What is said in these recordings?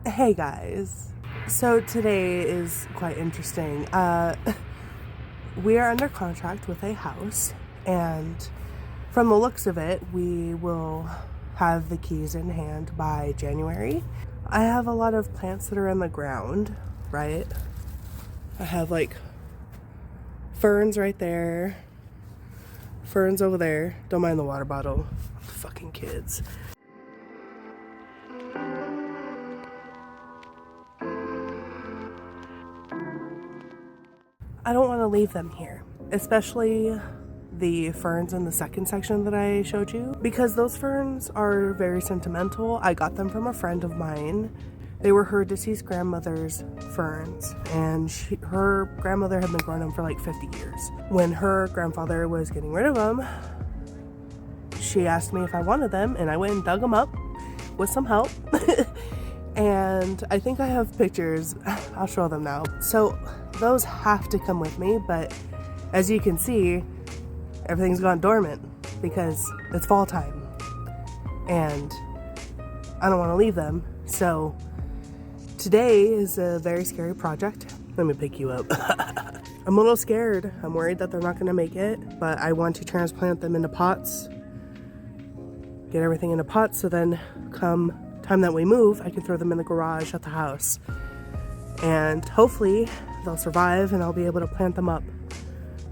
Hey guys, so today is quite interesting. We are under contract with a house, and from the looks of it, we will have the keys in hand by January. I have a lot of plants that are in the ground, right? I have like ferns right there, ferns over there. Don't mind the water bottle, fucking kids. I don't want to leave them here, especially the ferns in the second section that I showed you, because those ferns are very sentimental. I got them from a friend of mine. They were her deceased grandmother's ferns, and her grandmother had been growing them for like 50 years. When her grandfather was getting rid of them, she asked me if I wanted them, and I went and dug them up with some help. And I think I have pictures. I'll show them now. So those have to come with me, but as you can see, everything's gone dormant because it's fall time and I don't want to leave them. So today is a very scary project. Let me pick you up. I'm a little scared. I'm worried that they're not going to make it, but I want to transplant them into pots, get everything into pots, so then come time that we move, I can throw them in the garage at the house, and hopefully they'll survive and I'll be able to plant them up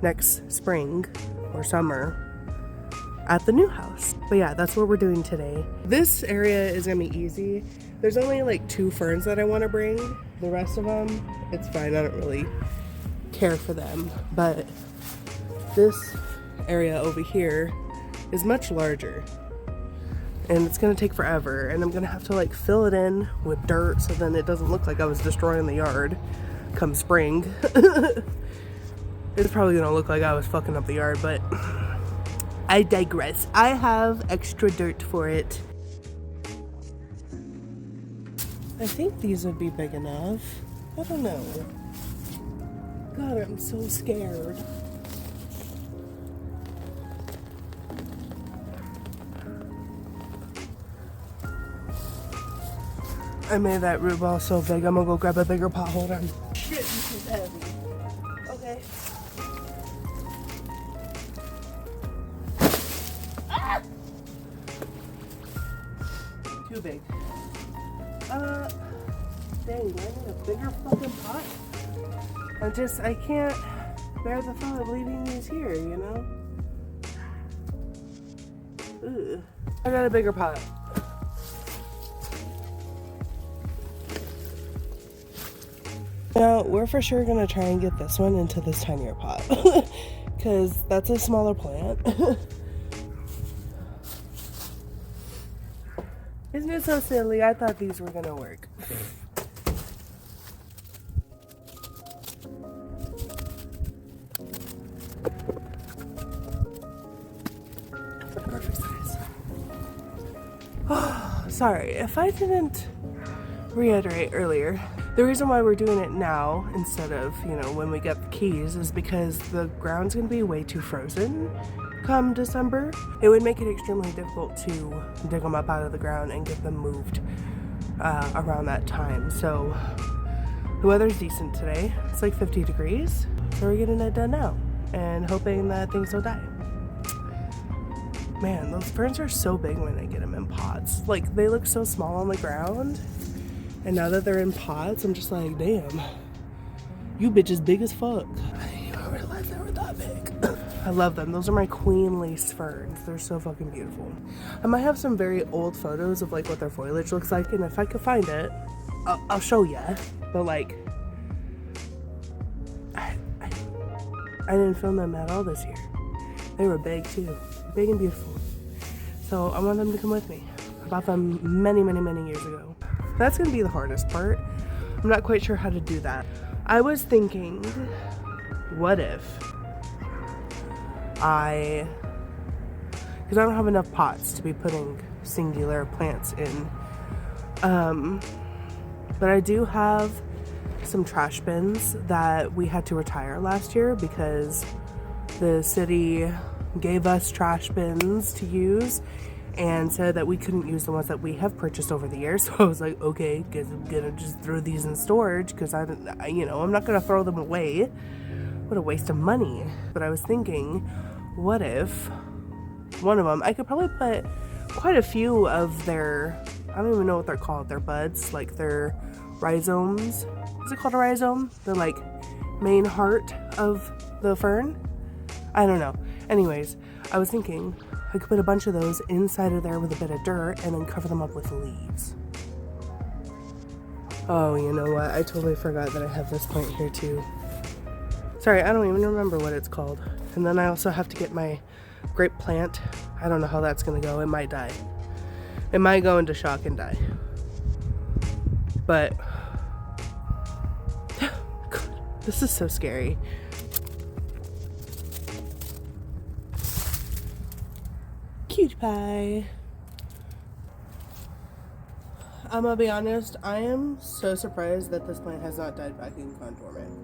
next spring or summer at the new house. But yeah, that's what we're doing today. This area is gonna be easy. There's only like 2 ferns that I want to bring. The rest of them, it's fine. I don't really care for them, but this area over here is much larger. And it's gonna take forever, and I'm gonna have to like fill it in with dirt so then it doesn't look like I was destroying the yard come spring. It's probably gonna look like I was fucking up the yard, but I digress. I have extra dirt for it. I think these would be big enough. I don't know. God, I'm so scared. I made that root ball so big, I'm gonna go grab a bigger pot. Hold on. Shit, this is heavy. Okay. Ah! Too big. Dang, do I need a bigger fucking pot? I can't bear the thought of leaving these here, you know? Ugh. I got a bigger pot. Now, we're for sure gonna try and get this one into this tinier pot because that's a smaller plant. Isn't it so silly? I thought these were gonna work. Perfect size. Oh, sorry if I didn't reiterate earlier. The reason why we're doing it now instead of, when we get the keys is because the ground's gonna be way too frozen come December. It would make it extremely difficult to dig them up out of the ground and get them moved around that time. So the weather's decent today. It's like 50 degrees. So we're getting it done now and hoping that things don't die. Man, those ferns are so big when I get them in pots. Like, they look so small on the ground. And now that they're in pots, I'm just like, damn, you bitches big as fuck. I didn't even realize they were that big. I love them. Those are my queen lace ferns. They're so fucking beautiful. I might have some very old photos of like what their foliage looks like, and if I could find it, I'll show ya. But like, I didn't film them at all this year. They were big too, big and beautiful. So I want them to come with me. I bought them many, many, many years ago. That's gonna be the hardest part. I'm not quite sure how to do that. I was thinking, what if because I don't have enough pots to be putting singular plants in. But I do have some trash bins that we had to retire last year because the city gave us trash bins to use, and said that we couldn't use the ones that we have purchased over the years. So I was like, okay, guess I'm gonna just throw these in storage because I'm not gonna throw them away. What a waste of money. But I was thinking, what if one of them, I could probably put quite a few of their, I don't even know what they're called, their buds, like their rhizomes. Is it called a rhizome? The like main heart of the fern? I don't know. Anyways, I was thinking I could put a bunch of those inside of there with a bit of dirt and then cover them up with leaves. Oh, you know what? I totally forgot that I have this plant here too. Sorry, I don't even remember what it's called. And then I also have to get my grape plant. I don't know how that's gonna go. It might die. It might go into shock and die. But God, this is so scary. Cutie pie. I'm gonna be honest, I am so surprised that this plant has not died back in Condorman.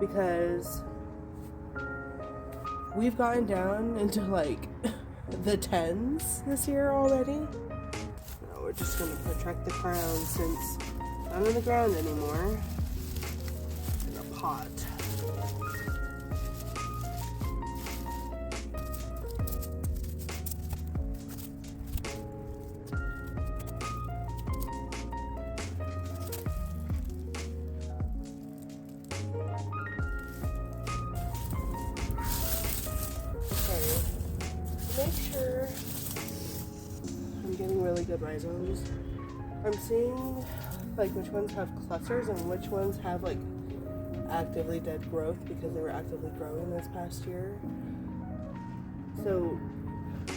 Because we've gotten down into like the 10s this year already. No, we're just gonna protect the crown since it's not in the ground anymore. It's in a pot. Make sure I'm getting really good rhizomes. I'm seeing like which ones have clusters and which ones have like actively dead growth because they were actively growing this past year. So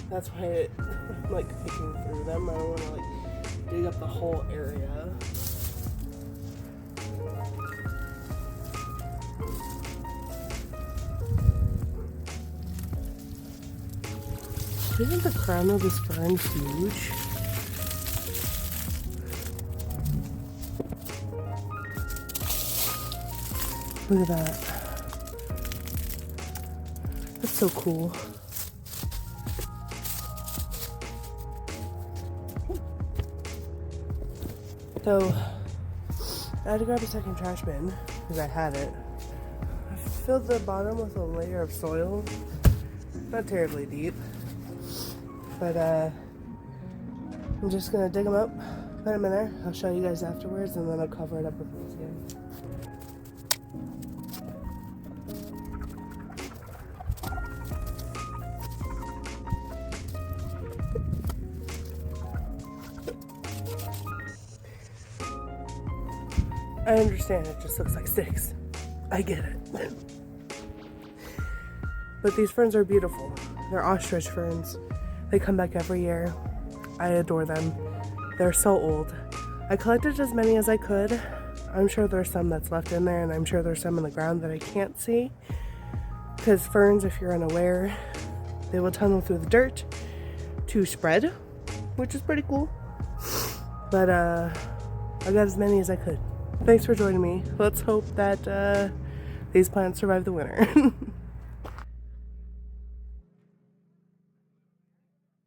that's why I'm like picking through them. I don't want to like dig up the whole area. Isn't the crown of this fern huge? Look at that. That's so cool. So, I had to grab a second trash bin because I had it. I filled the bottom with a layer of soil. Not terribly deep. But I'm just gonna dig them up, put them in there. I'll show you guys afterwards, and then I'll cover it up with these again. I understand it just looks like sticks. I get it. But these ferns are beautiful. They're ostrich ferns. They come back every year. I adore them. They're so old. I collected as many as I could. I'm sure there's some that's left in there, and I'm sure there's some in the ground that I can't see. Because ferns, if you're unaware, they will tunnel through the dirt to spread, which is pretty cool. But I got as many as I could. Thanks for joining me. Let's hope that these plants survive the winter.